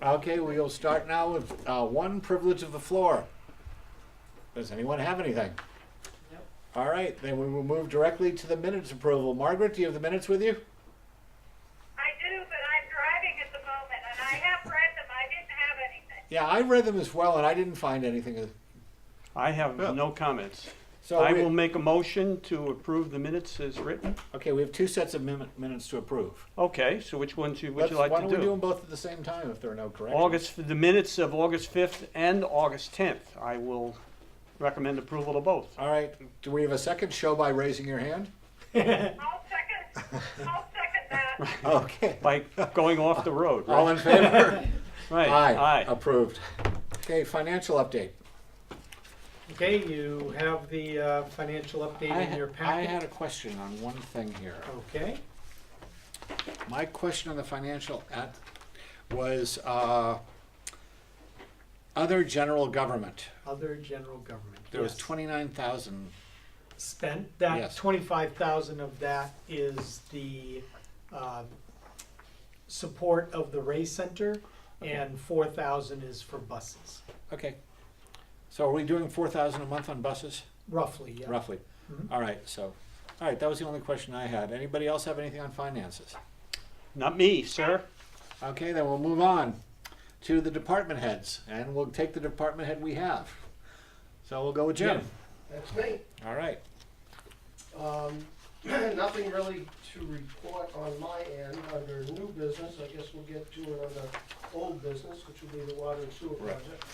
Okay, we'll start now with one privilege of the floor. Does anyone have anything? Yep. All right, then we will move directly to the minutes approval. Margaret, do you have the minutes with you? I do, but I'm driving at the moment, and I have read them. I didn't have anything. Yeah, I read them as well, and I didn't find anything. I have Yeah. no comments. So I we- will make a motion to approve the minutes as written. Okay, we have two sets of minutes to approve. Okay, so which ones would you Why like to don't we do them do? both at the same time if there are no corrections? The minutes of August 5th and August 10th. I will recommend approval of both. All right, do we have a second? Show by raising your hand. I'll second that. Okay. By going off the road, All right? in favor? Right, Aye. aye. Approved. Okay, financial update. Okay, you have the financial update in your I packet. had a question on one thing here. Okay, My question on the financial was other general government. other general government. There was Yes. 29,000. Spent, that Yes. 25,000 of that is the support of the Ray Center, and 4,000 is for buses, Okay. So are we doing 4,000 a month on buses? roughly, yeah. Roughly. Mhm. All right, so, all right, that was the only question I had. Anybody else have anything on finances? Not me, sir. Okay, then we'll move on to the department heads, and we'll take the department head we have. So we'll go with Jim. That's me. All right. Nothing really to report on my end under new business. I guess we'll get to it under old business, which will be the water and sewer Right. project,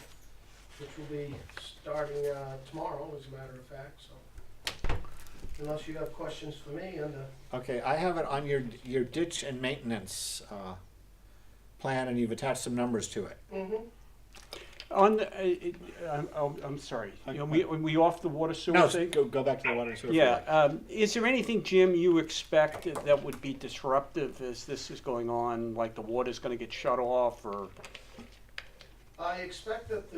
which will be starting tomorrow, as a matter of fact, so. Unless you have questions for me under, Okay, I have it on your ditch and maintenance plan, and you've attached some numbers to it. On, I'm sorry, we off the water sewer No, thing? go back to the water and sewer. for Yeah, that. is there anything, Jim, you expect that would be disruptive as this is going on, like the water's gonna get shut off, or? I expect that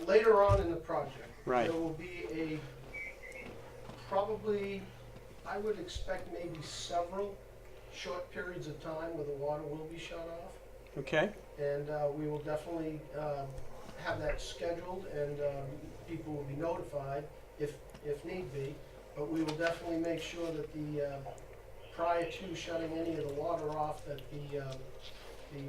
later on in the project, Right. there will be probably, I would expect maybe several short periods of time where the water will be shut off. Okay, And we will definitely have that scheduled, and people will be notified if need be. But we will definitely make sure that prior to shutting any of the water off, that the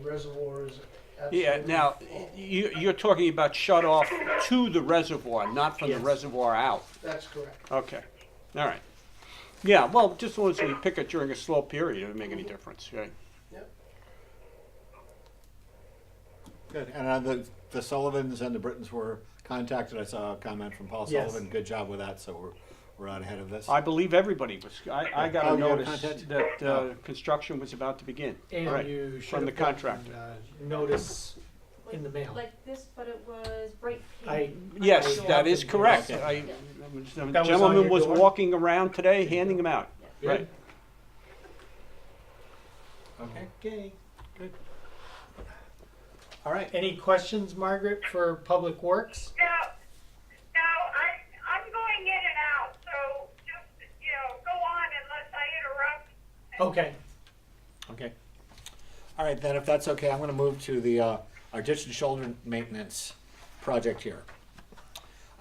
reservoir is absolutely yeah, now, full. you're talking about shut off to the reservoir, not from the Yes. reservoir out. That's correct. Okay, all right. Yeah, well, just as long as we pick it during a slow period, it would make any difference, right? Yep. Good, and the Sullivans and the Britons were contacted. I saw a comment from Paul Yes. Sullivan. Good job with that, so we're out ahead of this. I believe everybody was, I got Oh, a you got notice contact? that Oh. construction was about to begin. And Right, you should from the have gotten, contractor. notice in the mail. Like this, but it was bright I, pink. Yes, I that is saw correct. Okay. I, the was on gentleman your was door? walking around today handing them out. Good. Right. Okay, Okay. good. All right. Any questions, Margaret, for Public Works? No, I'm going in and out, so just, go on unless I interrupt. Okay. Okay. All right, then if that's okay, I'm gonna move to the, our ditch and shoulder maintenance project here.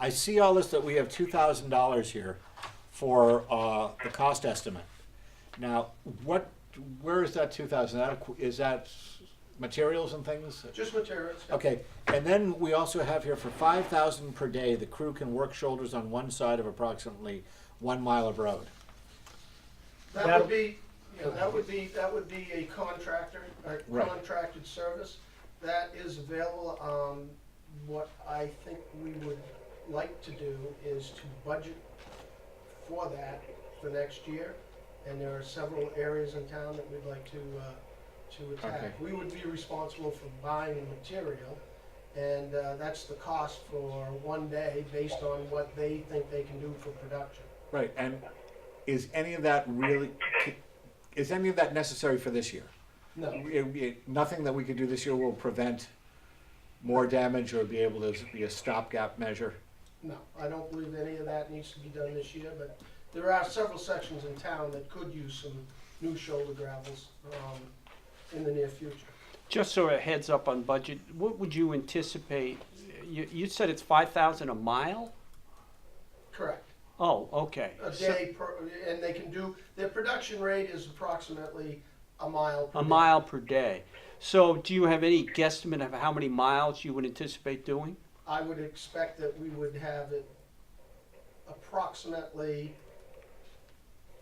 I see all this that we have $2,000 here for, the cost estimate. Now, where is that 2,000? Is that materials and things? Just materials. Okay, and then we also have here for 5,000 per day, the crew can work shoulders on one side of approximately 1 mile of road. That would be a contractor, Right. contracted service. That is available. What I think we would like to do is to budget for that for next year. And there are several areas in town that we'd like to attack. Okay. We would be responsible for buying the material, and that's the cost for one day based on what they think they can do for production. Right, and is any of that necessary for this year? No, Nothing that we could do this year will prevent more damage or be able to be a stopgap measure? no, I don't believe any of that needs to be done this year, but there are several sections in town that could use some new shoulder gravels in the near future. Just so a heads up on budget, what would you anticipate? You said it's 5,000 a mile? Correct. Oh, okay. A day per, and they can do, their production rate is approximately a mile per A day. mile per day. So do you have any guesstimate of how many miles you would anticipate doing? I would expect that we would have it approximately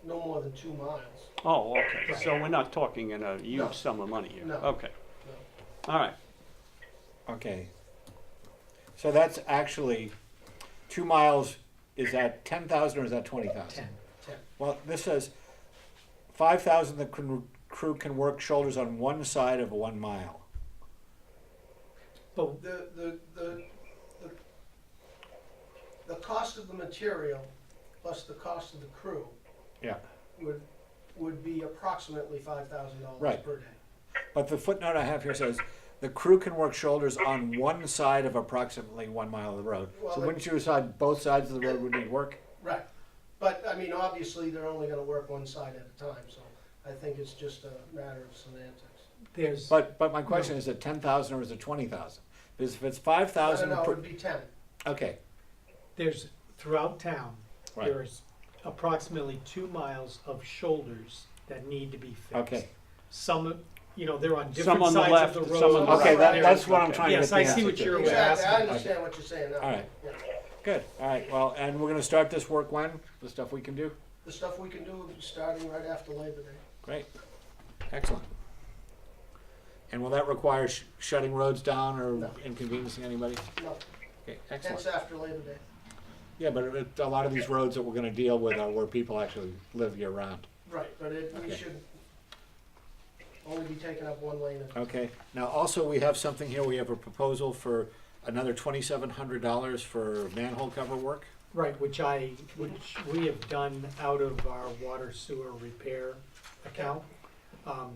no more than 2 miles. Oh, okay. So we're not talking in a No. huge sum of money here? No. Okay. No. All right. Okay. So that's actually 2 miles, is that 10,000 or is that 20,000? 10. 10. Well, this says 5,000 the crew can work shoulders on one side of 1 mile. But The cost of the material plus the cost of the crew Yeah. would be approximately $5,000 Right. per day. But the footnote I have here says, the crew can work shoulders on one side of approximately 1 mile of the road. Well, So it- wouldn't you decide both sides of the road would need work? Right. But, I mean, obviously, they're only gonna work one side at a time, so I think it's just a matter of semantics. there's, But my question is it 10,000 or is it 20,000? Because if it's I 5,000 don't know, it per, would be 10. okay, there's, throughout town, right, there's approximately 2 miles of shoulders that need to be fixed. okay. Some, they're on Some different on the sides left, of the road. some on the Okay, right. that's what I'm Okay. trying to get Yes, the I see answer what to. you're Exactly, I asking. understand what you're saying now. All right. Yeah. Good, all right, well, and we're gonna start this work when? The stuff we can do? The stuff we can do will be starting right after Labor Day. Great, excellent. And will that require shutting roads down or No. inconveniencing anybody? No, Okay, hence excellent. after Labor Day. Yeah, but a lot of these roads that we're gonna deal with are where people actually live year round. Right, but we Okay. should only be taking up one lane at Okay, now also we have something here, we have a proposal for another $2,700 for manhole cover work. Right, which we have done out of our water sewer repair account.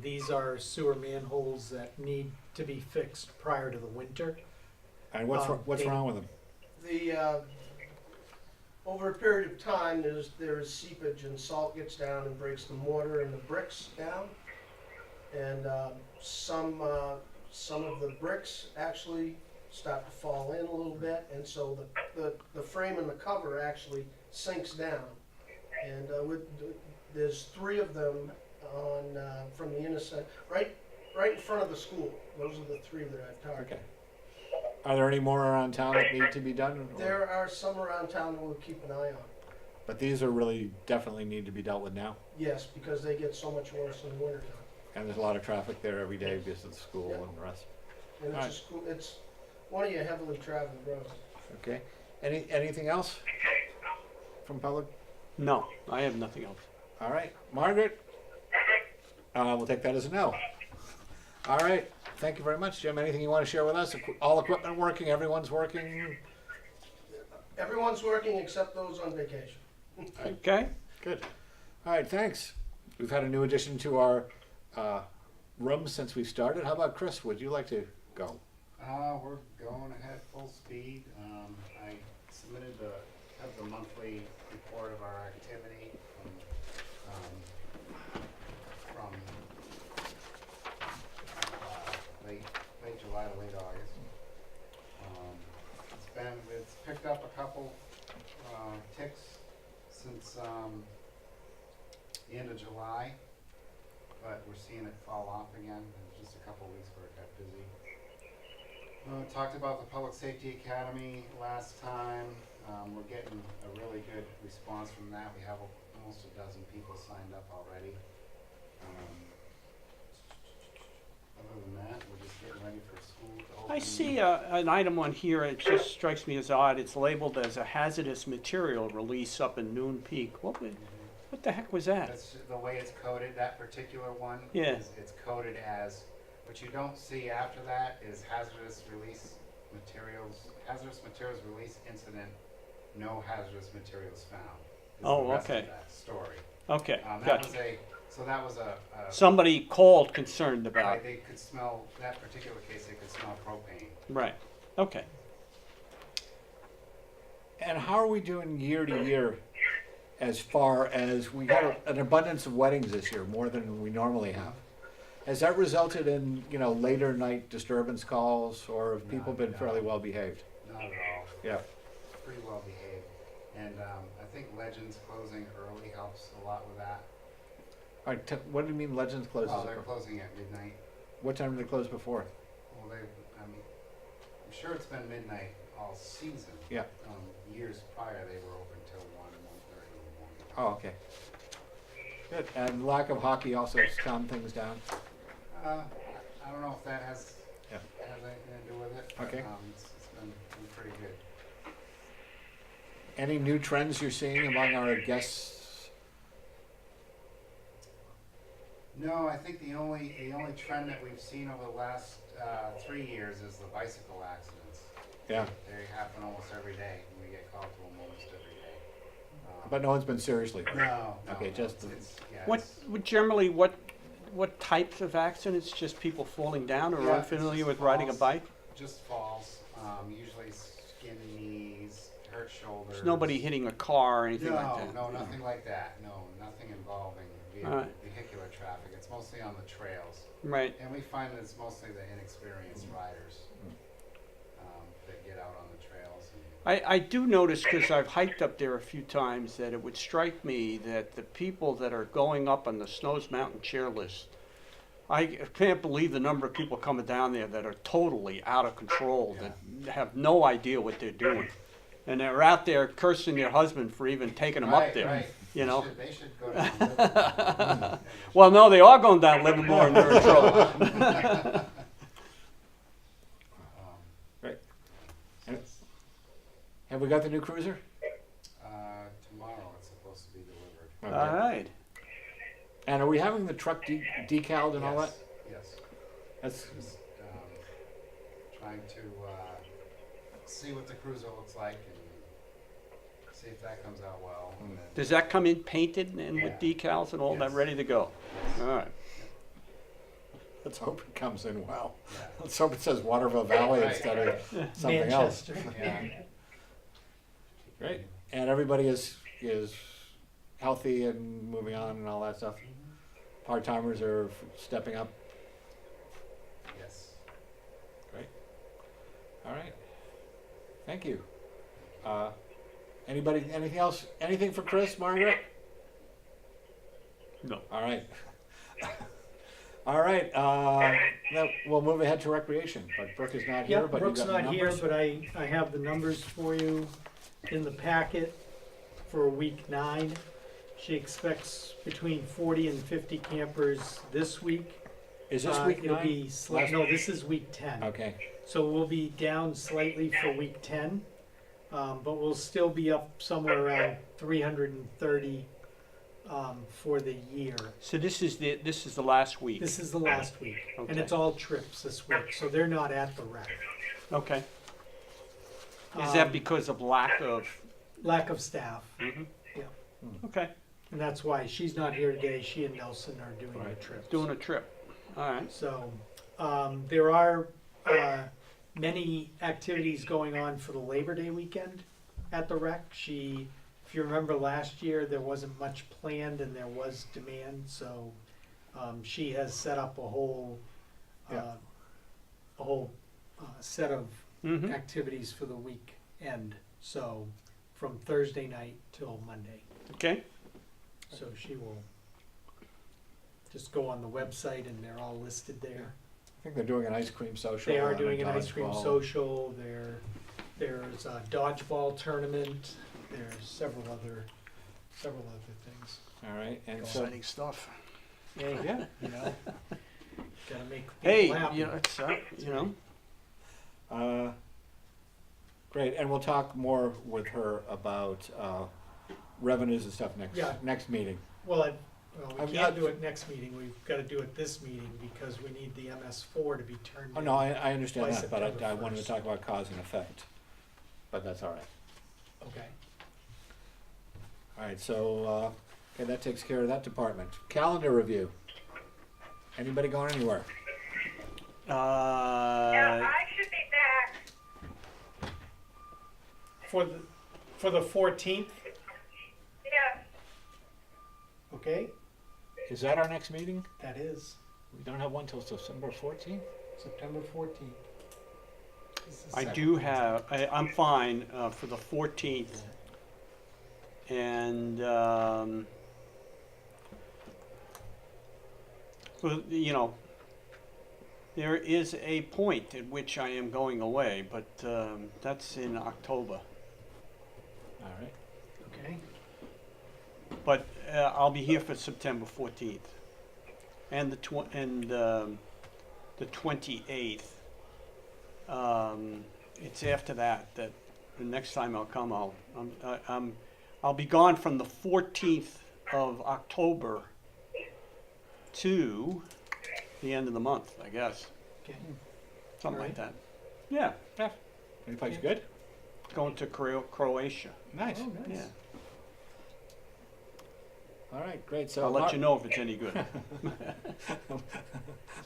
These are sewer manholes that need to be fixed prior to the winter. And what's they- wrong with them? the, over a period of time, there is seepage and salt gets down and breaks the mortar and the bricks down. And some of the bricks actually start to fall in a little bit, and so the frame and the cover actually sinks down. And there's 3 of them on, from the intersection, right in front of the school. Those are the 3 that I've targeted. Okay. Are there any more around town that need to be done? or- There are some around town that we'll keep an eye on. But these are really definitely need to be dealt with now. Yes, because they get so much worse in the wintertime. And there's a lot of traffic there every day because of the school Yeah. and the rest. And Alright. it's one of your heavily traveled roads. Okay. Anything else from public? No, I have nothing else. All right, Margaret? We'll take that as a no. All right, thank you very much, Jim. Anything you want to share with us? All equipment working, everyone's working? Everyone's working except those on vacation. Okay? Good. All right, thanks. We've had a new addition to our room since we started. How about Chris? Would you like to go? We're going ahead full speed. I submitted have the monthly report of our activity from late July to late August. It's picked up a couple ticks since the end of July, but we're seeing it fall off again. There's just a couple weeks where it got busy. Talked about the Public Safety Academy last time. We're getting a really good response from that. We have almost a dozen people signed up already. Other than that, we're just getting ready for school to open. I see an item on here, it just strikes me as odd. It's labeled as a hazardous material release up in Noon Peak. What the heck was that? That's the way it's coded, that particular one. Yeah. It's coded as, what you don't see after that is hazardous materials release incident, no hazardous materials found. Is Oh, the rest of okay. that story. Okay, That gotcha. was a Somebody called concerned about, they could smell, that particular case, they could smell propane. right, okay. And how are we doing year to year as far as we had an abundance of weddings this year, more than we normally have? Has that resulted in, later night disturbance calls, or have people been No. fairly well behaved? Not at all. Yeah. Pretty well behaved. And I think Legends closing early helps a lot with that. All right, what do you mean Legends closes? Oh, they're closing at midnight. What time did they close before? Well, I'm sure it's been midnight all season. Yeah. Years prior, they were open till 1:30 in the morning. Oh, okay. Good. And lack of hockey also calmed things down? I don't know if that has Yeah. anything to do with it. But, Okay. it's been pretty good. Any new trends you're seeing among our guests? No, I think the only trend that we've seen over the last 3 years is the bicycle accidents. Yeah. They happen almost every day. We get called to them almost every day. But no one's been seriously hurt? No. Okay, just the- What types of accidents? Just people falling down or Yeah, it's unfamiliar just with riding a falls. bike? Just falls. Usually skinned knees, hurt shoulders. There's nobody hitting a car or anything like that? No, nothing like that. No, nothing involving All right. vehicular traffic. It's mostly on the trails. Right. And we find that it's mostly the inexperienced riders that get out on the trails. I do notice, because I've hiked up there a few times, that it would strike me that the people that are going up on the Snows Mountain chairlift, I can't believe the number of people coming down there that are totally out of control, that have no idea what they're doing. And they're out there cursing their husband for even taking them up there, Right. you know? They should go down Livermore. Well, no, they are going down Livermore and they're in trouble. Right. Have we got the new cruiser? Tomorrow it's supposed to be delivered. All right. And are we having the truck decaled and all that? Yes. That's Just trying to see what the cruiser looks like and see if that comes out well. And then, Does that come in painted and with decals and all that Yes. ready to go? All right. Let's hope it comes in well. yeah. Let's hope it says Waterville Valley Right. instead of something else. Manchester. Yeah. Great. And everybody is healthy and moving on and all that stuff. Part-timers are stepping up. Yes. All right. Thank you. Anything else? Anything for Chris, Margaret? No. All right. All right. Now we'll move ahead to recreation. But Brooke is not here. Yep, But Brooke's you've got the not here, numbers. but I have the numbers for you in the packet for week 9. She expects between 40 and 50 campers this week. Is this week It'll 9? be no, this is week 10. Okay. So we'll be down slightly for week 10, but we'll still be up somewhere around 330 for the year. So this is the last week. This is the last week, and Okay. it's all trips this week, so they're not at the rec. Okay. Is that Um, because of lack of? Lack of staff, Okay. and that's why she's not here today. She and Nelson are doing the Right. trips. Doing a trip. All right. So, there are many activities going on for the Labor Day weekend at the rec. If you remember last year, there wasn't much planned and there was demand, so she has set up a whole Yeah. set of Mm-hmm. activities for the weekend. So, from Thursday night till Monday. Okay. So she will just go on the website and they're all listed there. I think they're doing an ice cream social. They are and a doing an ice cream dodgeball. social, there's a dodgeball tournament, there's several other things. All right. And so Exciting stuff. Hey, yeah. you know, gotta make Hey, people happy. you know, it's Great, and we'll talk more with her about revenues and stuff Yeah. next meeting. Well, I'm we not- can't do it next meeting, we've gotta do it this meeting because we need the MS4 to be turned in. Oh, no, I understand By that, but I September wanted to 1st. talk about cause and effect. But that's all right. Okay. All right, so, okay, that takes care of that department. Calendar review. Anybody going anywhere? Yeah, I should be back. For the 14th, Yeah, okay, Is that our next meeting? that is. We don't have one till September 14th? September 14th. I do have, I'm fine for the 14th. And, well, you know, there is a point at which I am going away, but that's in October. All right. Okay, But I'll be here for September 14th and the 28th. It's after that that the next time I'll come, I'll be gone from the 14th of October to the end of the month, I guess, okay. something like Alright. that. Yeah, Yeah. Any place good? going to Croatia. Nice. Oh, nice. Yeah, All right, great. So I'll let you know if it's any good.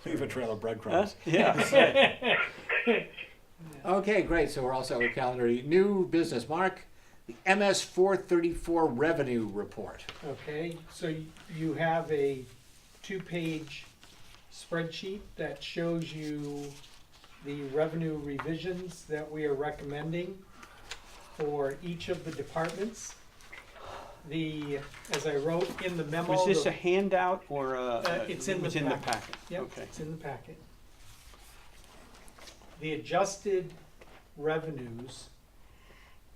Leave a trail of Huh? breadcrumbs. Yeah. Okay, great. So we're also with calendar. New business, Mark. The MS 434 revenue report. Okay, so you have a 2-page spreadsheet that shows you the revenue revisions that we are recommending for each of the departments. As I wrote in the memo. Was this the- a handout or It's in it was the in the packet. packet? Yep, Okay. it's in the packet. The adjusted revenues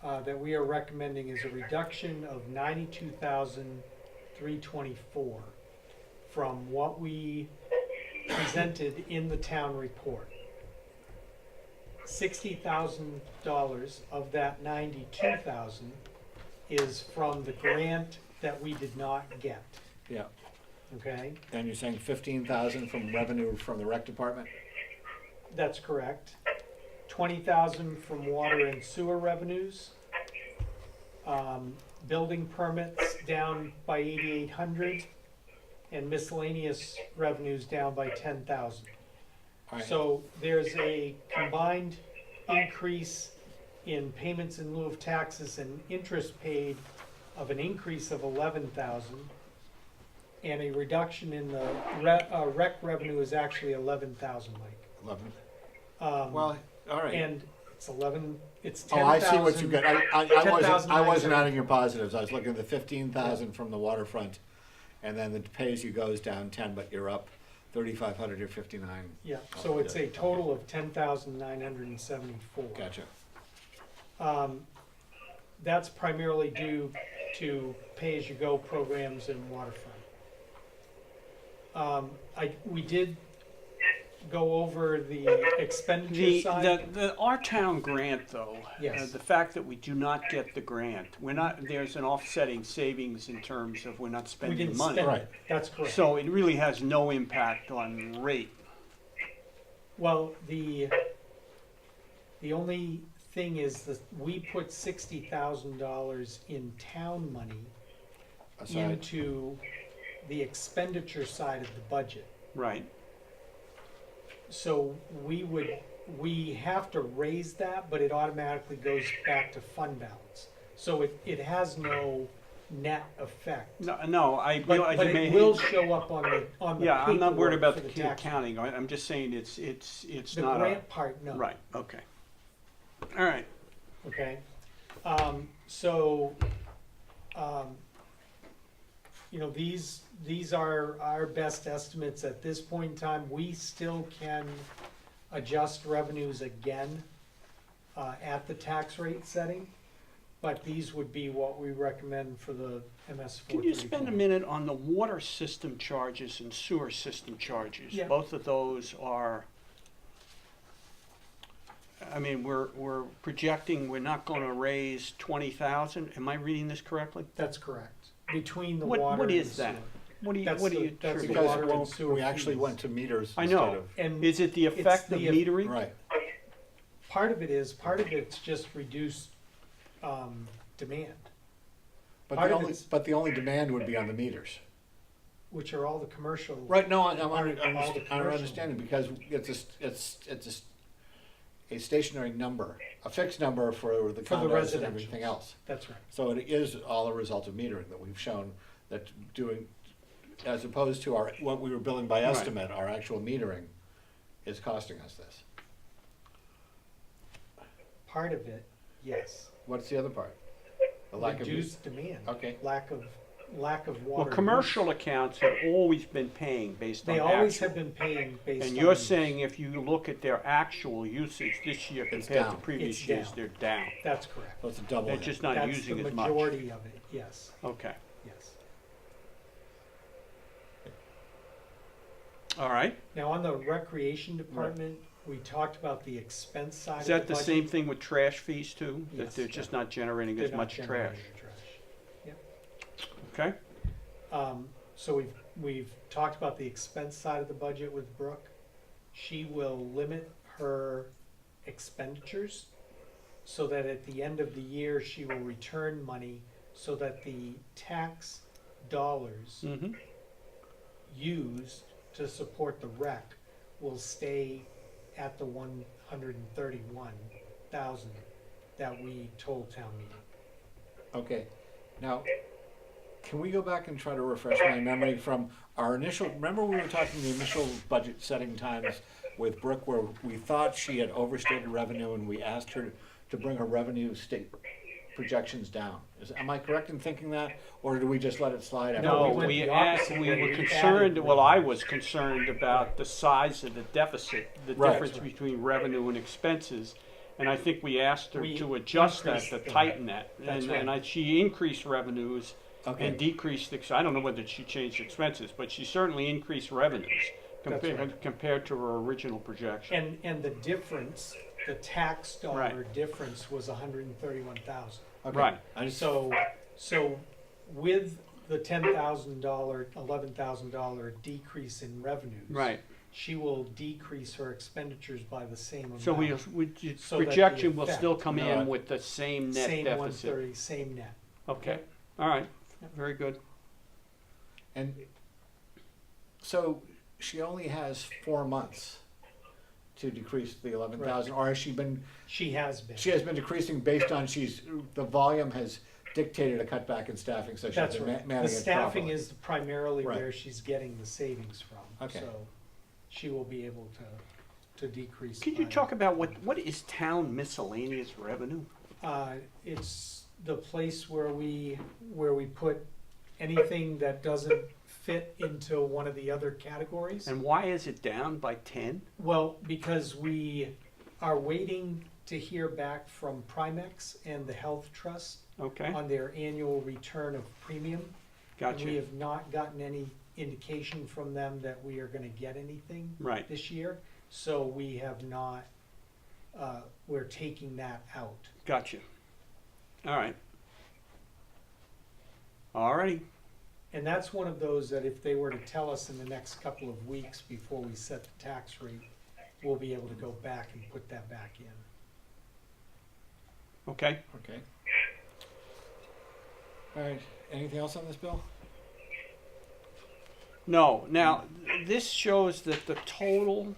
that we are recommending is a reduction of 92,324 from what we presented in the town report. $60,000 of that 92,000 is from the grant that we did not get, Yeah. okay? And you're saying 15,000 from revenue from the rec department? That's correct. 20,000 from water and sewer revenues. Building permits down by 8,800, and miscellaneous revenues down by 10,000. All right. So there's a combined increase in payments in lieu of taxes and interest paid of an increase of 11,000, and a reduction in the rec revenue is actually 11,000, Mike. 11. Um, Well, all right. And it's 11, it's Oh, 10,000. I see what you got. I wasn't 10,900. adding your positives. I was looking at the 15,000 from the waterfront, and then the pay-as-you-go is down 10, but you're up 3,500 or 59. Yeah, so it's a total of 10,974. Gotcha. That's primarily due to pay-as-you-go programs in waterfront. We did go over the expenditure side. Our town grant though, Yes. the fact that we do not get the grant, there's an offsetting savings in terms of we're not We spending didn't money. spend Right. it, that's correct. So it really has no impact on rate. Well, the only thing is that we put $60,000 in town money Aside. into the expenditure side of the budget. Right. So we have to raise that, but it automatically goes back to fund balance. So it has no net effect. No, I realize But it may. it will show up on the Yeah, I'm not worried paperwork about for the tax. accounting. I'm just saying it's The not grant part, no. right. Okay. All right. Okay, these are our best estimates at this point in time. We still can adjust revenues again at the tax rate setting, but these would be what we recommend for the MS 434. Can you spend a minute on the water system charges and sewer system charges? Yeah. Both of those are. I mean, we're projecting we're not going to raise 20,000. Am I reading this correctly? That's correct. Between the What water and is that? sewer. What do you That's what do the- you that's the attribute? Because water and well, sewer we actually fees. went to meters I instead know. of. And Is it the effect of the- metering? Right. part of it's just reduced demand, But Part the of only, it's- but the only demand would be on the meters. which are all the commercial. Right, no, I'm All the commercial. understanding, because it's a stationary number, a fixed number for the For the condos and everything residential. else. That's right. So it is all a result of metering that we've shown that doing, as opposed to our, what we were billing by Right. estimate, our actual metering is costing us this. Part of it, yes. What's the other part? The lack of Reduced demand. Okay. Lack of Well, water. commercial use. accounts have always been paying based on They always actual. have been paying based on. And you're use. saying if you look at their actual usage this year It's compared to down. previous It's years, down. they're down. That's correct. So it's a double They're hit. just not That's using the as much. majority of it, yes, Okay, yes. all right. Now, on the recreation department, we talked about the expense side of Is the that the budget. same thing with trash fees too? That Yes. they're just not generating They're as not much trash? generating the trash. Okay, So we've talked about the expense side of the budget with Brooke. She will limit her expenditures so that at the end of the year, she will return money so that the tax dollars mm-hmm, used to support the rec will stay at the 131,000 that we told town meeting. Okay, now, can we go back and try to refresh my memory from our initial, remember we were talking the initial budget setting times with Brooke where we thought she had overstated revenue and we asked her to bring her revenue state projections down? Am I correct in thinking that, or do we just let it slide? after No, no, we went we the asked, opposite we way. were We concerned, added well, I revenue. was concerned about the size of the deficit, the Right. difference between revenue and expenses. And I think we asked her We to adjust that, increased to the- tighten that. That's And, right. and she increased revenues Okay, and decreased, I don't know whether she changed expenses, but she certainly increased revenues That's right. compared to her original projection. And the difference, the tax dollar Right. difference was 131,000. okay. Right. I just, So with the $10,000, $11,000 decrease in revenues. Right, She will decrease her expenditures by the same amount. so the So that the projection will effect- still come No, in with the same net Same deficit. 130, same net. Okay, all right, very good. and, so she only has 4 months to decrease the 11,000, or has she been, She has been. she has been decreasing based on the volume has dictated a cutback in staffing, so she's That's been right. managing The it staffing properly. is primarily Right. where she's getting the savings from. Okay. So she will be able to decrease. Could you by- talk about what is town miscellaneous revenue? It's the place where we put anything that doesn't fit into one of the other categories. And why is it down by 10? Well, because we are waiting to hear back from Primex and the Health Trust Okay, on their annual return of premium. And we gotcha, have not gotten any indication from them that we are gonna get anything right, this year. So we have not, we're taking that out. gotcha. All right. All righty, And that's one of those that if they were to tell us in the next couple of weeks before we set the tax rate, we'll be able to go back and put that back in. okay. Okay. All right, anything else on this bill? No, now, this shows that the total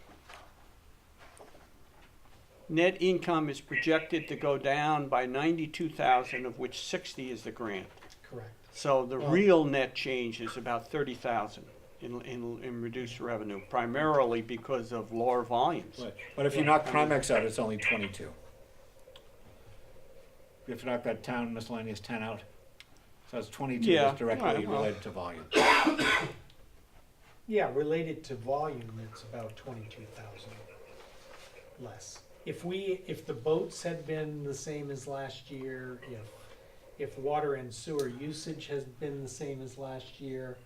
net income is projected to go down by 92,000, of which 60 is the grant. Correct. So the Well- real net change is about 30,000 in reduced revenue, primarily because of lower volumes. Right. But if you knock Primex out, it's only 22. If you knock that town miscellaneous 10 out, so it's 22 Yeah, is directly all right, well. related to volume. Yeah, related to volume, it's about 22,000 less. If the boats had been the same as last year, if water and sewer usage has been the same as last year,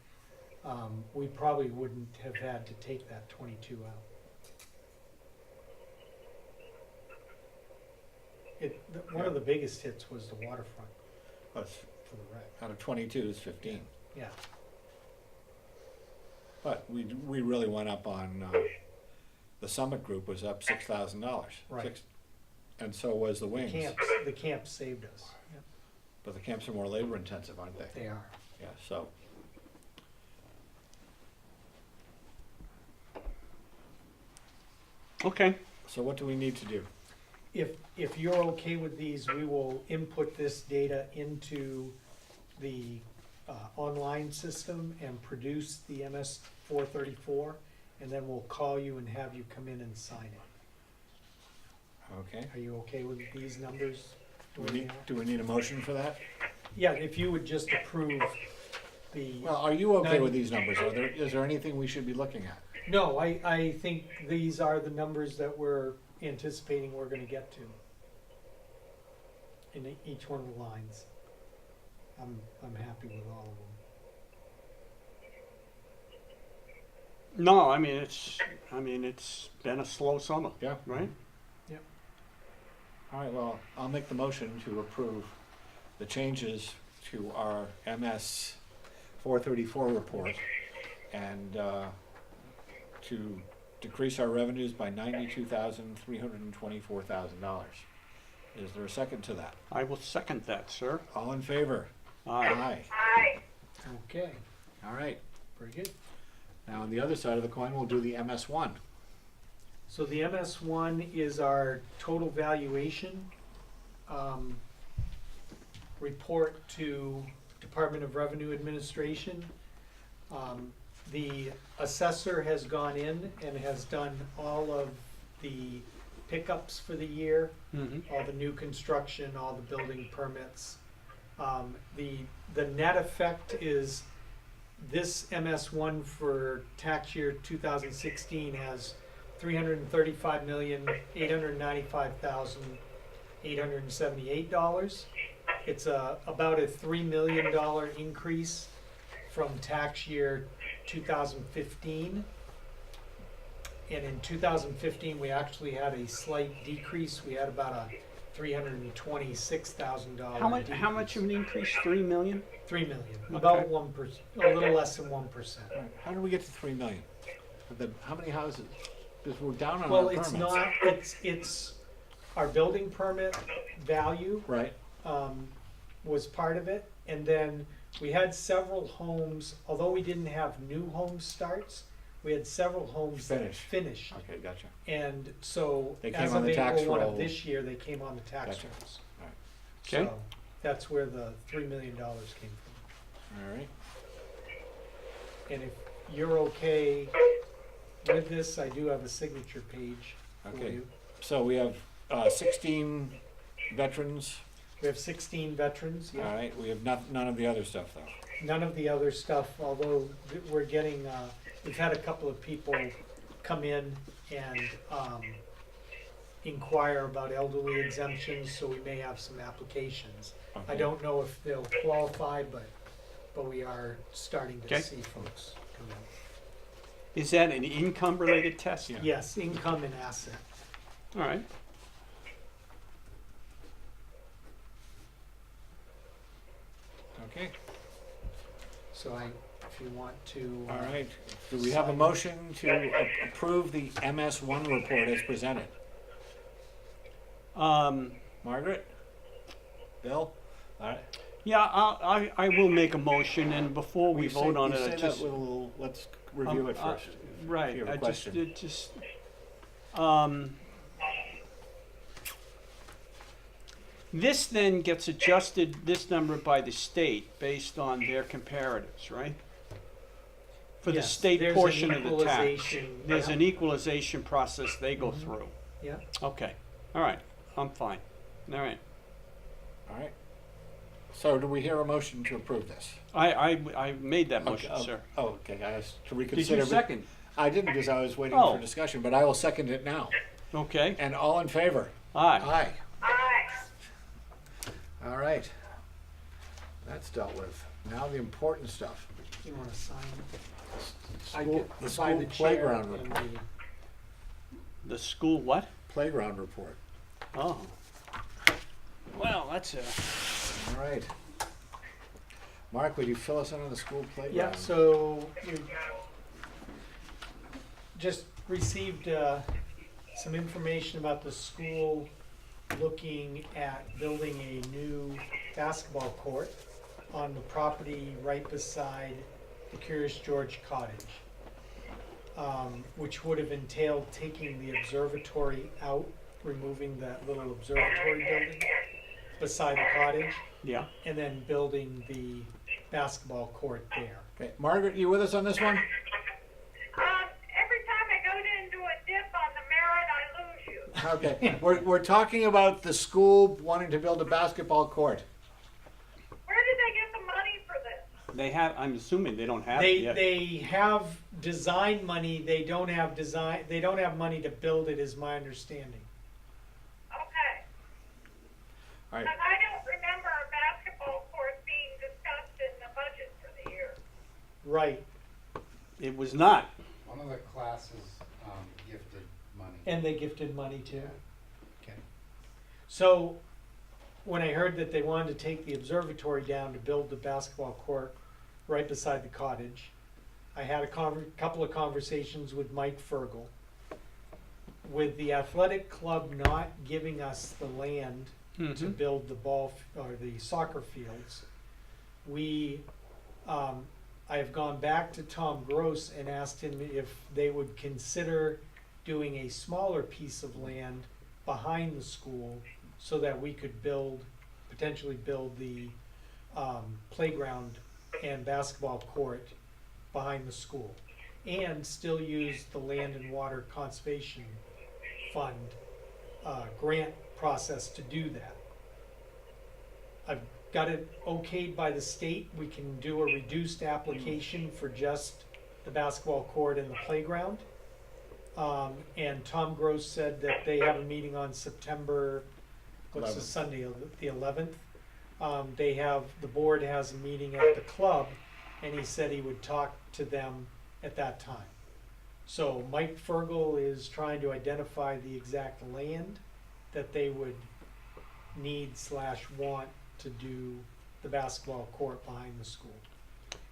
we probably wouldn't have had to take that 22 out. One of the biggest hits was the waterfront That's, for the rec. out of 22 is 15. Yeah, But we really went up on, the Summit Group was up $6,000. Right. And so was the Wings. the camps saved us. Yep, But the camps are more labor intensive, aren't they? they are. Yeah, so. Okay, So what do we need to do? If you're okay with these, we will input this data into the online system and produce the MS 434, and then we'll call you and have you come in and sign it. Okay. Are you okay with these numbers? Do we need a motion for that? Yeah, if you would just approve the, Well, are you okay with Nine. these numbers? Is there anything we should be looking at? no, I think these are the numbers that we're anticipating we're gonna get to in each one of the lines. I'm happy with all of them. No, I mean, it's been a slow summer, Yeah. right? All right, well, I'll make the motion to approve the changes to our MS 434 report and to decrease our revenues by $92,324,000. Is there a second to that? I will second that, sir. All in favor? Aye. Aye. Okay, All right. very good. Now, on the other side of the coin, we'll do the MS1. So the MS1 is our total valuation report to Department of Revenue Administration. The assessor has gone in and has done all of the pickups for the year, all the new construction, all the building permits. The net effect is this MS1 for tax year 2016 has $335,895,878. It's about a $3 million increase from tax year 2015. And in 2015, we actually had a slight decrease. We had about a $326,000 How much of an increase? 3 million? 3 million, about Okay. 1%, a little less than 1%. How did we get to 3 million? How many houses? Because we're down on our Well, permits. it's not, it's our building permit value, Right, was part of it. And then we had several homes, although we didn't have new home starts, we had several homes that Finished. finished. okay, gotcha. And so They came as on of the tax April 1 roll. of this year, they came on the tax Gotcha. rolls. All right. Okay. So that's where the $3 million came from. All right, And if you're okay with this, I do have a signature page for okay. you. So we have 16 veterans. We have 16 veterans, All yeah. right, we have none of the other stuff though. None of the other stuff, although we're getting, we've had a couple of people come in and inquire about elderly exemptions, so we may have some applications. I Okay. don't know if they'll qualify, but we are starting to Okay. see folks come in. Is that an income-related test? Yeah. Yes, income and asset. All right. Okay, So if you want to. all right. Do we have a motion to approve the MS1 report as presented? Margaret? Bill? All right. Yeah, I will make a motion, and before we vote on it, I just. Let's review it first. Right, If you have a I just, question. it just, this then gets adjusted, this number by the state based on their comparatives, right? For the Yes, state there's an portion of the tax. equalization, There's yeah. an equalization process they go through. Yeah, Okay, all right, I'm fine, all right. All right. So do we hear a motion to approve this? I made that motion, Okay, sir. Oh, okay, I asked to Did reconsider. you but- second? I didn't because I was waiting Oh. for discussion, but I will second it now. Okay, And all in favor? aye. Aye. Aye. All right. That's dealt with. Now the important stuff. you want to sign? I School, get the by school the chair playground and report. the- The school what? Playground report. Oh. Well, that's a, All right. Mark, would you fill us in on the school playground? Yeah, so we just received some information about the school looking at building a new basketball court on the property right beside the Curious George Cottage, which would have entailed taking the observatory out, removing that little observatory building beside the cottage, yeah, and then building the basketball court there. Okay, Margaret, you with us on this one? Every time I go in and do a dip on the merit, I lose you. Okay, we're talking about the school wanting to build a basketball court. Where did they get the money for this? They have, I'm assuming they don't have it They, yet. they have design money, they don't have money to build it, is my understanding. Okay. All right, Because I don't remember a basketball court being discussed in the budget for the year. Right, It was not. One of the classes gifted money. and they gifted money too. Okay. So, when I heard that they wanted to take the observatory down to build the basketball court right beside the cottage, I had a couple of conversations with Mike Fergal. With the athletic club not giving us the land to Mhm. build the or the soccer fields, I have gone back to Tom Gross and asked him if they would consider doing a smaller piece of land behind the school so that we could potentially build the playground and basketball court behind the school, and still use the Land and Water Conservation Fund grant process to do that. I've got it okayed by the state. We can do a reduced application for just the basketball court and the playground. And Tom Gross said that they have a meeting on September, what's the 11th. Sunday, the 11th? The board has a meeting at the club, and he said he would talk to them at that time. So Mike Fergal is trying to identify the exact land that they would need/want to do the basketball court behind the school.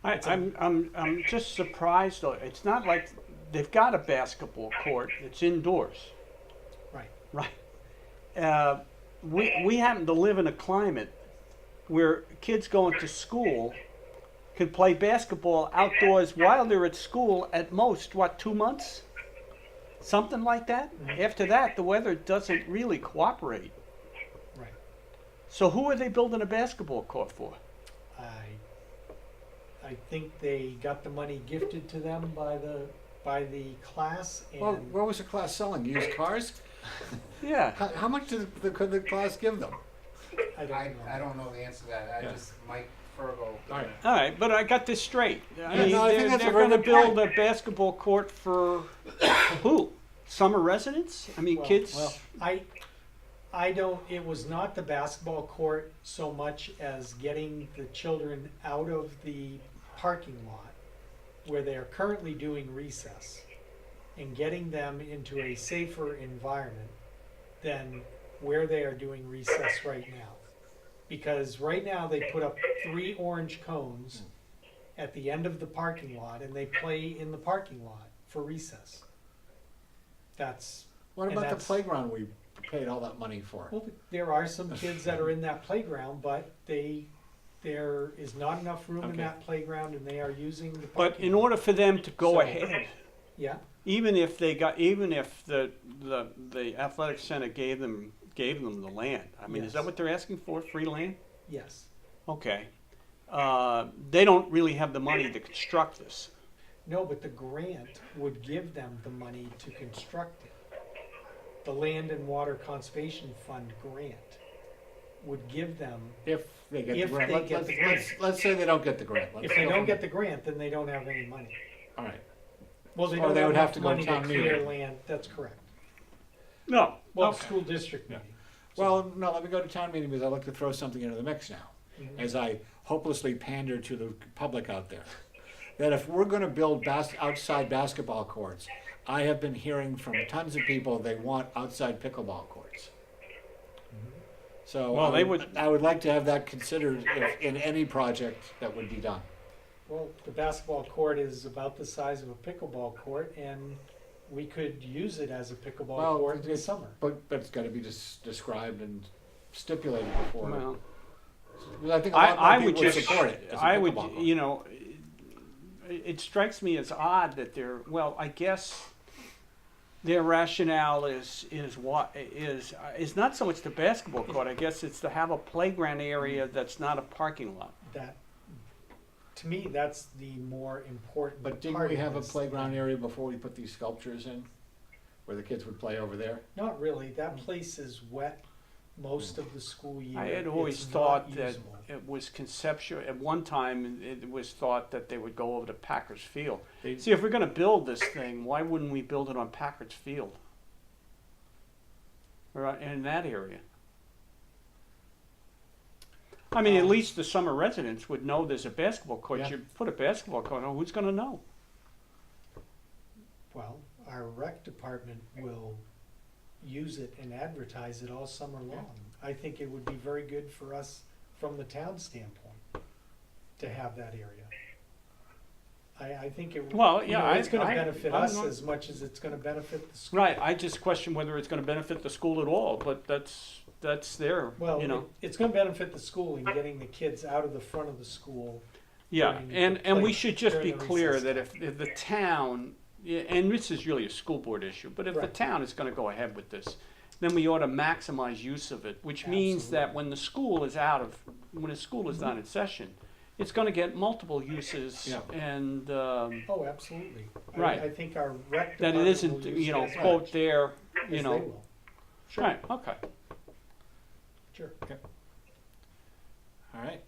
I'm just surprised though. It's not like they've got a basketball court. It's indoors, Right. right? We happen to live in a climate where kids going to school can play basketball outdoors while they're at school at most, 2 months? Something like that? After that, the weather doesn't really cooperate. Right. So who are they building a basketball court for? I think they got the money gifted to them by the class, and well, what was the class selling? Used cars? Yeah. How much could the class give them? I don't know. I don't know the answer to that. Yeah. Mike Fergal. All right. All right, but I got this straight. I Yeah, mean, no, I think that's a they're very going to good build a basketball court for who? Summer residents? I mean, Well, kids. It was not the basketball court so much as getting the children out of the parking lot where they are currently doing recess and getting them into a safer environment than where they are doing recess right now. Because right now they put up 3 orange cones at the end of the parking lot and they play in the parking lot for recess. What And about the that's- playground we paid all that money for? Well, there are some kids that are in that playground, but there is not enough room in Okay. that playground, and they are using the But parking in lot. order for them to go So- ahead, Yeah, even if the athletic center gave them the land, I mean, is that Yes. what they're asking for? Free land? yes. Okay. They don't really have the money to construct this. No, but the grant would give them the money to construct it. The Land and Water Conservation Fund grant would give them, If they get If the grant. they get the grant. Let's say they don't get the grant. if they don't get the grant, then they don't have any money. All right. Well, they Or don't they have would have enough to go to money to town clear meeting. land, that's correct. No. Well, Okay. school district Yeah. meeting. Well, no, let me go to town meeting because I'd like to throw something into the mix now, Mhm. as I hopelessly pander to the public out there. That if we're gonna build outside basketball courts, I have been hearing from tons of people they want outside pickleball courts. So Well, I would like to have that considered in any project that would be done. Well, the basketball court is about the size of a pickleball court, and we could use it as a pickleball Well, court in the it's- summer. But it's gotta be described and stipulated before. Well, Because I think a lot I more would people would just, support it as a I would, pickleball court. you know, it strikes me as odd that they're, well, I guess their rationale is not so much the basketball court, I guess it's to have a playground area that's not a parking lot. That, to me, that's the more important part. But didn't we of have a this. playground area before we put these sculptures in? Where the kids would play over there? Not really, that place is wet most of the school year. I had always It's not thought that usable. it was conceptual, at one time, it was thought that they would go over to Packers Field. They- See, if we're gonna build this thing, why wouldn't we build it on Packers Field? Right, in that area. I mean, at least the summer residents would know there's a basketball court. Yeah. You put a basketball court on, who's gonna know? Well, our rec department will use it and advertise it all summer long. I think it would be very good for us from the town standpoint to have that area. I think it would, Well, you yeah, know, it's gonna I- benefit I'm us not- as much as it's gonna benefit the school. Right, I just question whether it's gonna benefit the school at all, but that's their, Well, you know. it's gonna benefit the school in getting the kids out of the front of the school. Yeah, during the and we play- should just be during the clear recess that time. if the town, yeah, and this is really a school board issue, but if the Right. town is gonna go ahead with this, then we ought to maximize use of it, which means that Absolutely. when the school is when the school is not in session, it's gonna get multiple uses Yeah. and, Oh, absolutely. Right. I think our rec that department it will isn't, use you know, it as quote much there, as you they know. will. Sure, Right, okay. sure. All right,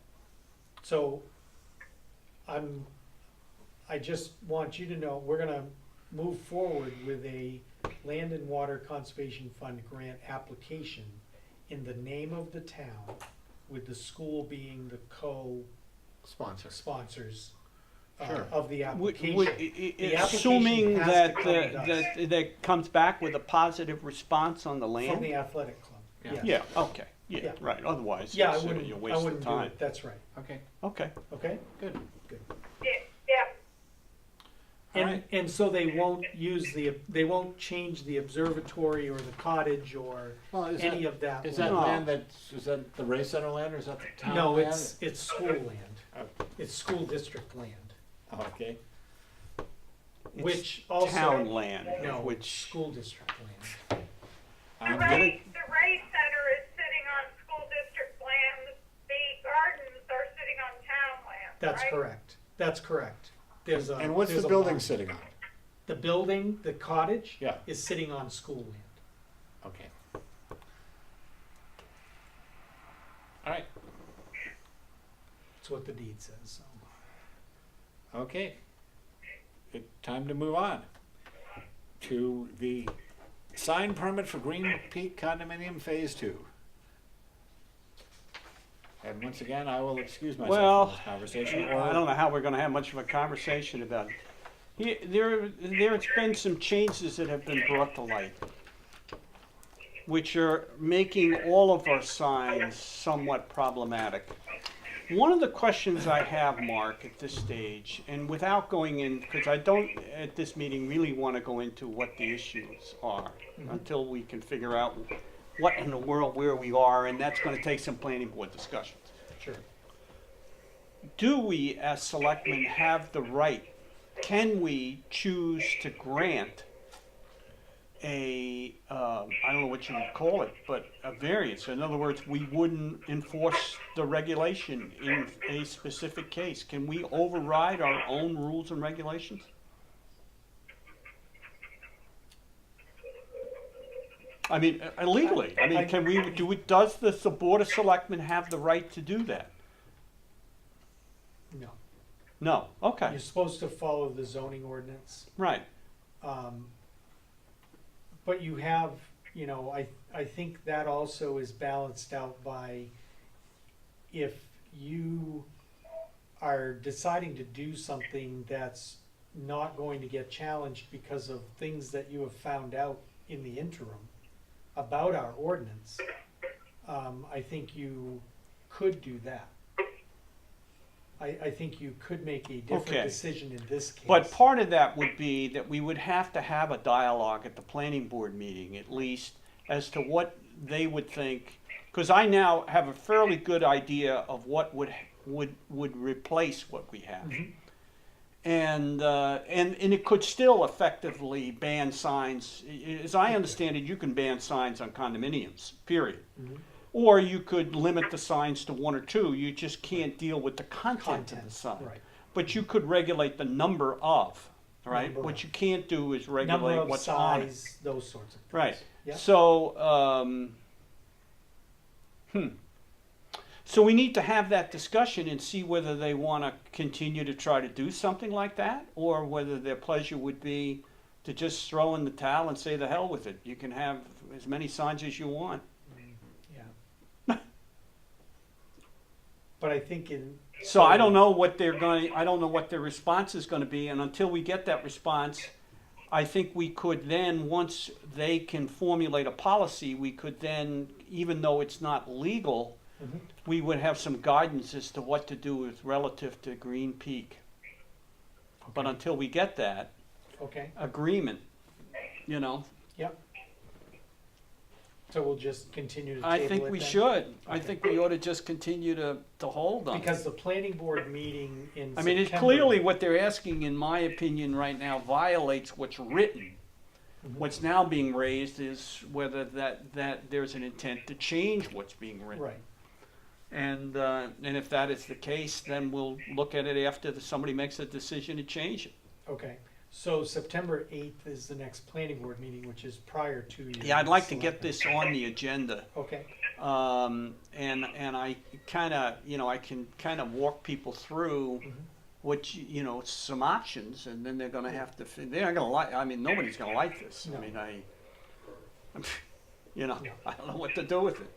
So, I just want you to know, we're gonna move forward with a Land and Water Conservation Fund grant application in the name of the town, with the school being the co-sponsors sponsor. Sure. of the Would- application. would- The Assuming application has that, to come to us. that comes back with a positive response on the land? From the athletic club, Yeah. yes. Yeah, okay, yeah, Yeah. right, otherwise, Yeah, I it's, wouldn't, you're I wasting wouldn't do time. it, that's right, Okay, Okay, okay? good. Yeah, yeah. All And, right. and so they won't they won't change the observatory or the cottage or Well, is any that, of that. is that No. land is that the Ray Center land or is that the town No, land? it's school land. Oh. It's school district land, Oh, okay, which also. town land, No, which, school district land. The I'm Get Ray, it? the Ray Center is sitting on school district land, the gardens are sitting on town land, That's right? correct. That's correct. There's a. And what's there's the a building line. sitting on? The building, the cottage. Yeah. Is sitting on school land. Okay. All right, That's what the deed says, so. okay. Good time to move on to the sign permit for Green Peak Condominium Phase 2. And once again, I will excuse myself Well, from this conversation. I don't know how we're gonna have much of a conversation about it. There's been some changes that have been brought to light, which are making all of our signs somewhat problematic. One of the questions I have, Mark, at this stage, and without going in, because I don't, at this meeting, really want to go into what the issues are until we can figure out what in the world, where we are, and that's going to take some planning board discussions. Sure. Do we, as selectmen, have the right, can we choose to grant I don't know what you would call it, but a variance? In other words, we wouldn't enforce the regulation in a specific case. Can we override our own rules and regulations? I mean, legally, I mean, can we, does the Board of Selectmen have the right to do that? No. No, okay, You're supposed to follow the zoning ordinance. right. But you have, you know, I think that also is balanced out by if you are deciding to do something that's not going to get challenged because of things that you have found out in the interim about our ordinance, I think you could do that. I think you could make a different Okay. decision in this case. But part of that would be that we would have to have a dialogue at the planning board meeting, at least, as to what they would think. Because I now have a fairly good idea of what would replace what we have. Mhm. And it could still effectively ban signs. As I understand it, you can ban signs on condominiums, period. Mhm. Or you could limit the signs to one or two, you just can't deal with the content of the sign. Right. but you could regulate the number of, right? Number What of. you can't do is Number regulate of what's on it. size, those sorts of things. Right. Yeah. So, so we need to have that discussion and see whether they want to continue to try to do something like that, or whether their pleasure would be to just throw in the towel and say the hell with it. You can have as many signs as you want. Yeah. But I think So I don't know what they're going. I don't know what their response is going to be, and until we get that response, I think we could then, once they can formulate a policy, we could then, even though it's not legal, Mhm. we would have some guidance as to what to do with relative to Green Peak. But until we get that Okay, agreement, you know, yep. So we'll just continue to table I it think we then? should. I Okay. think we ought to just continue to hold them. Because the planning board meeting in I mean, it's September- clearly what they're asking, in my opinion, right now violates what's written. Mhm. What's now being raised is whether that there's an intent to change what's being written. Right, And if that is the case, then we'll look at it after somebody makes a decision to change it. okay. So September 8th is the next planning board meeting, which is prior to your. Yeah, I'd like to get selectmen. this on the agenda. Okay, And I kind of, I can kind of walk people through Mhm. what, some options, and then they're going to have to, they're not going to like, I mean, nobody's going to like this. No. I mean, No. I don't know what to do with it.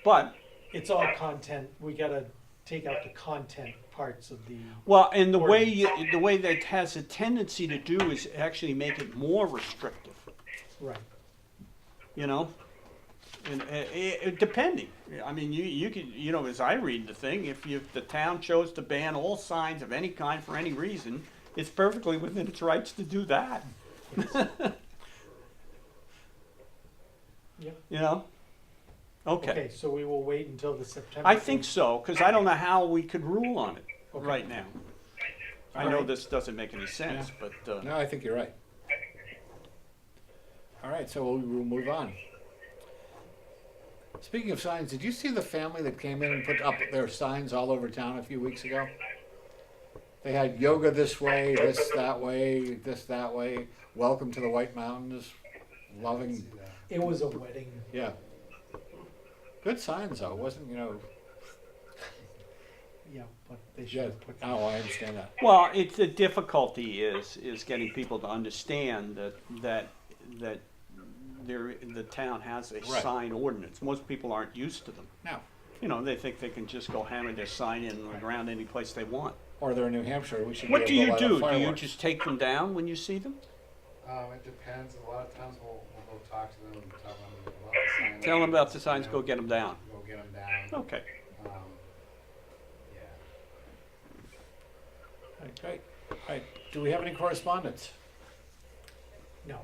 But, it's all content, we gotta take out the content parts of the, well, and the way Ordinance. the way that has a tendency to do is actually make it more restrictive, right, and depending. I mean, you could, as I read the thing, if the town chose to ban all signs of any kind for any reason, it's perfectly within its rights to do that. yeah. Okay. Okay, so we will wait until the September. I think so, because I don't know how we could rule on it Okay. right now. I All know right. this doesn't make any sense, but No, I think you're right. All right, so we'll move on. Speaking of signs, did you see the family that came in and put up their signs all over town a few weeks ago? They had yoga this way, this that way, welcome to the White Mountains, loving, See that. It was a wedding, yeah. Good signs though, wasn't, yeah, but they should yeah, have put. oh, I understand that. well, it's the difficulty is getting people to understand that the town has a Right. sign ordinance. Most people aren't used to them. No, They think they can just go hammer their sign in on the ground any place they want. or they're in New Hampshire, we should be What able do to you light up do? Do you fireworks. just take them down when you see them? It depends. A lot of times we'll go talk to them and tell them about the sign. Tell them about the signs, go get them down. Go get them down. Okay. Yeah. Okay, all right, do we have any correspondence? No,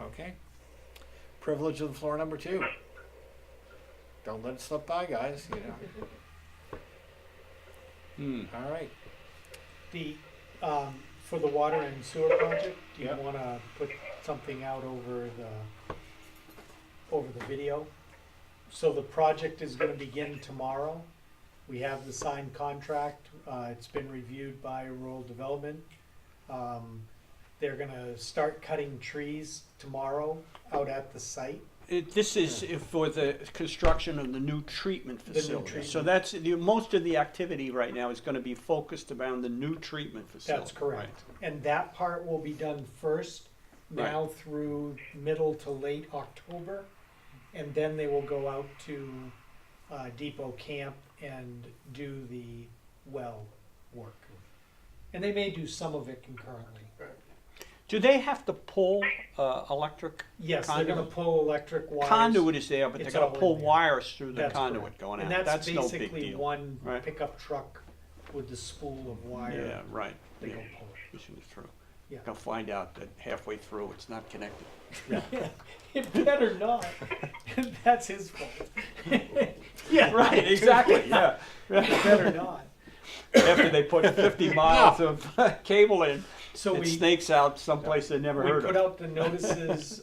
Okay. Privilege of the floor number 2. Don't let it slip by, guys, All right. the, for the water and sewer project, do you Yep. wanna put something out over the video? So the project is gonna begin tomorrow. We have the signed contract, it's been reviewed by rural development. They're gonna start cutting trees tomorrow out at the site. This is for the construction of the new treatment new facility. treatment. So that's, most of the activity right now is gonna be focused around the new treatment facility. That's correct. And that part will be done first, now through middle to late October. And then they will go out to Depot Camp and do the well work. And they may do some of it concurrently. Do they have to pull electric? Yes, they're gonna Conduit. pull electric wires. Conduit is there, but they're It's gonna all in pull there. wires through the That's conduit correct. going out. And that's no big basically deal. one Right. pickup truck with the spool of wire. Yeah, right. They Yeah. go pull Pushing it through. Yeah. Gonna find out that halfway through it's not connected. it. It better not. That's his fault. Yeah, right, exactly, yeah. It better not. After they put 50 miles of cable in. So It we, snakes out someplace they never we heard put of. out the notices,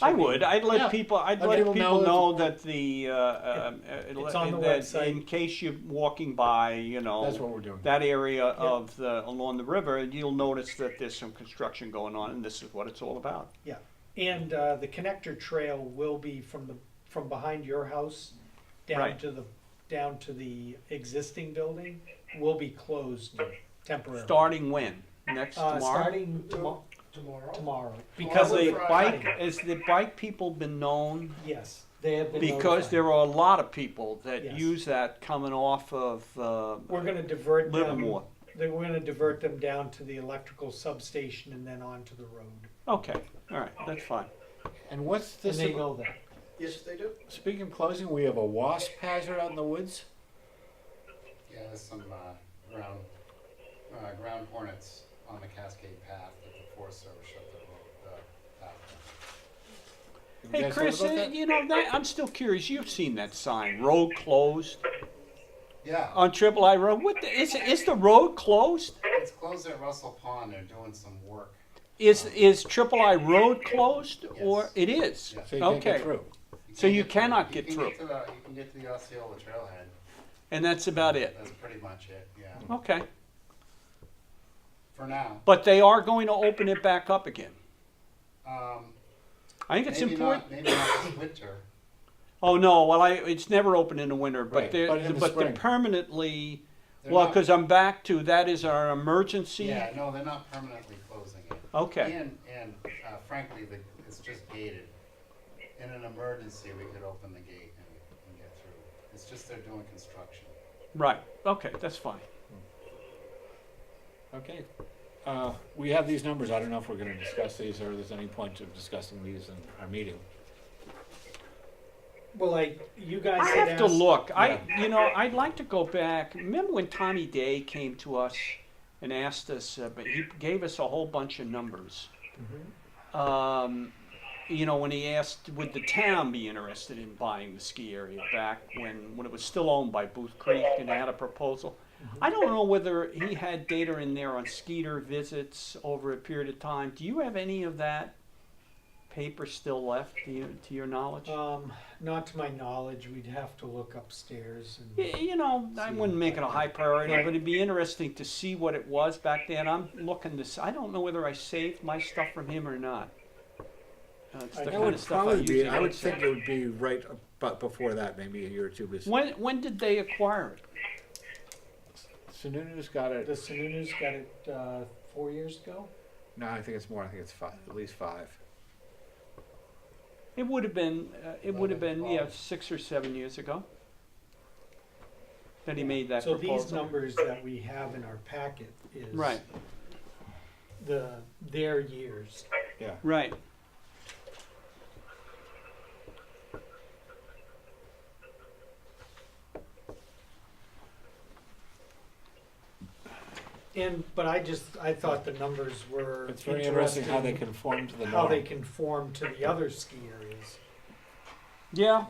I would. I'd let Yeah. people. I'd Let let people people know know that the. It's on the that website. in case you're walking by, you know, That's what we're doing. that area of along the river, you'll notice that there's some construction going on, and this is what it's all about. yeah. And, the connector trail will be from behind your house down Right. down to the existing building, will be closed temporarily. Starting when? Next tomorrow. Starting Tomorrow. tomorrow, Because because of the the bike, cutting. has the bike people been known? Yes, they have been Because notified. there are a lot of people that Yes. use that coming off of We're gonna divert them, Livermore. we're gonna divert them down to the electrical substation and then onto the road. Okay, all right, that's fine. And what's And this? they know that. Yes, they do. Speaking of closing, we have a wasp hazard out in the woods. Yeah, there's some ground hornets on the Cascade Path that the Forest Service shut the path down. Have you Hey, guys heard Chris, about that? you know, I'm still curious. You've seen that sign, road closed Yeah, on Triple I Road. Is the road closed? it's closed at Russell Pond, they're doing some work. Is Triple I Road closed, or Yes. it is? Yes. So you can't get Okay, through. So you can't cannot through. get You through. can get to the Osceola trailhead, and that's about it. that's pretty much it, yeah, Okay, for now. but they are going to open it back up again. I think it's Maybe important. not, maybe not this winter. Oh no, well it's never open in the winter, but Right, they're but in the they're spring. permanently. They're Well, not- because I'm back to that is our emergency. Yeah, no, they're not permanently closing it. Okay. And frankly, it's just gated. In an emergency, we could open the gate and get through. It's just they're doing construction. Right. Okay, that's fine. Okay. We have these numbers. I don't know if we're going to discuss these or there's any point of discussing these in our meeting. Well, you guys I had have to asked- look. I'd like to go back. Remember when Tommy Day came to us and asked us, but he gave us a whole bunch of numbers. When he asked, would the town be interested in buying the ski area back when it was still owned by Booth Creek and they had a proposal? I don't know whether he had data in there on Skeeter visits over a period of time. Do you have any of that paper still left to your knowledge? Not to my knowledge, we'd have to look upstairs and. I wouldn't make it a high priority, but it'd be interesting to see what it was back then. I'm looking to. I don't know whether I saved my stuff from him or not. It's the That kind would of stuff probably be, usually I would look think at. it would be right about before that, maybe a year or two. When did they acquire it? Sununu's got The it. Sununu's got it 4 years ago. No, I think it's more. I think it's five, at least 5. It would have been. It would have been 12. 6 or 7 years ago that he made that So proposal. these numbers that we have in our packet is Right. their years. Yeah. Right. But I thought the numbers were It's very interesting how they conform to the how they norm. conform to the other ski areas. Yeah.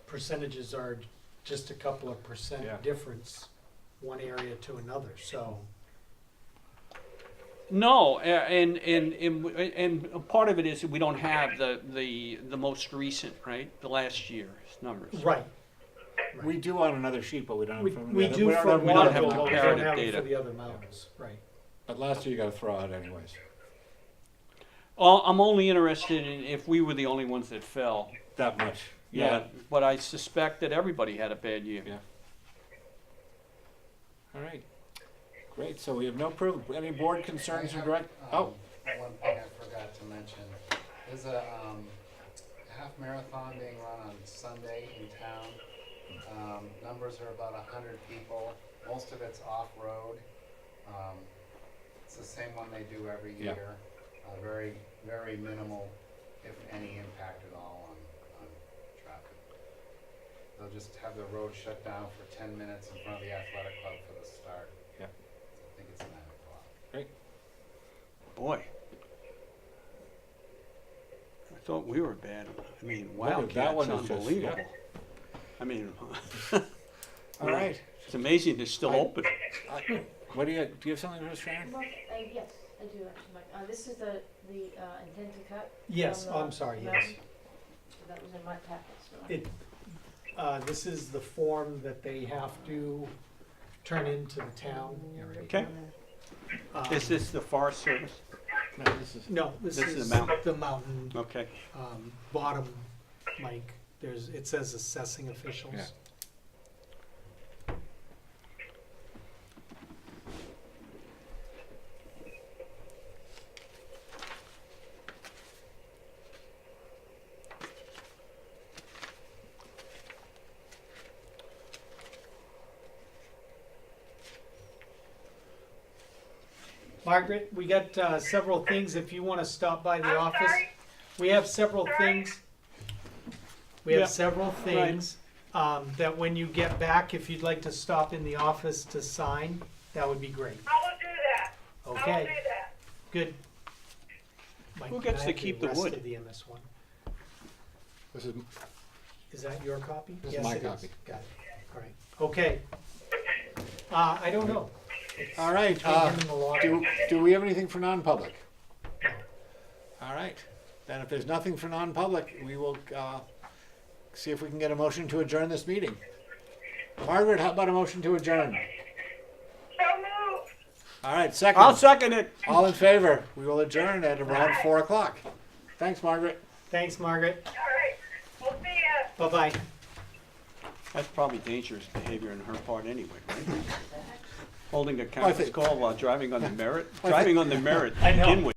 Percentages are just a couple of percent Yeah. difference, one area to another, so. No, and part of it is we don't have the most recent, right? The last year's numbers. Right. We do on another sheet, but we don't have We, from the we other. do don't for have- we don't have Waterville, but we don't comparative have it data. for the other mountains, right. But last year you got to throw out anyways. I'm only interested in if we were the only ones that fell. That much. Yeah. But I suspect that everybody had a bad year. Yeah. All right. Great. So we have no proof. Any board concerns I or have, direct? Oh, One thing I forgot to mention, there's a half marathon being run on Sunday in town. Numbers are about 100 people, most of it's off-road. It's the same one they do every Yeah. year. Very, very minimal, if any, impact at all on traffic. They'll just have the road shut down for 10 minutes in front of the athletic club for the start. Yeah. I think it's 9 o'clock. great. Boy. I thought we were bad. I mean, Look at that Wildcats, one is just- unbelievable. yeah. I mean, All right. it's amazing they're still I- open. What do you have something for us, Sharon? Mark, yes, I do actually, Mike. This is the intent to cut. Yes, from oh, the I'm sorry, yes. mountain. That was in my packet, so. This is the form that they have to turn into the town. Okay. Is this the Forest Service? No, this is. No, this This is is the mountain. the mountain, Okay. bottom, Mike. It says assessing officials. Yeah. Margaret, we got several things if you want to stop by the I'm office. sorry? We have several Sorry? things. We have Yeah. several things that when you get back, if you'd like to stop in the office to sign, that would be great. I will do that. I will do Okay, that. good. Mike, Who can gets I to have keep the rest wood? of the MS one? This is. Is that your copy? This is Yes, my it copy. Got it. All right. Okay. I don't know. It's All right. between him and the lawyer. Do we have anything for non-public? No. All right. Then if there's nothing for non-public, we will see if we can get a motion to adjourn this meeting. Margaret, how about a motion to adjourn? So moved. All right, second. I'll second it. All in favor? We will adjourn at around 4 o'clock. Thanks, Margaret. Thanks, Margaret. All right. We'll see ya. Bye-bye. That's probably dangerous behavior on her part anyway, right? Holding a I conference think- call while driving on the merit, I driving on the merit to I know. begin with.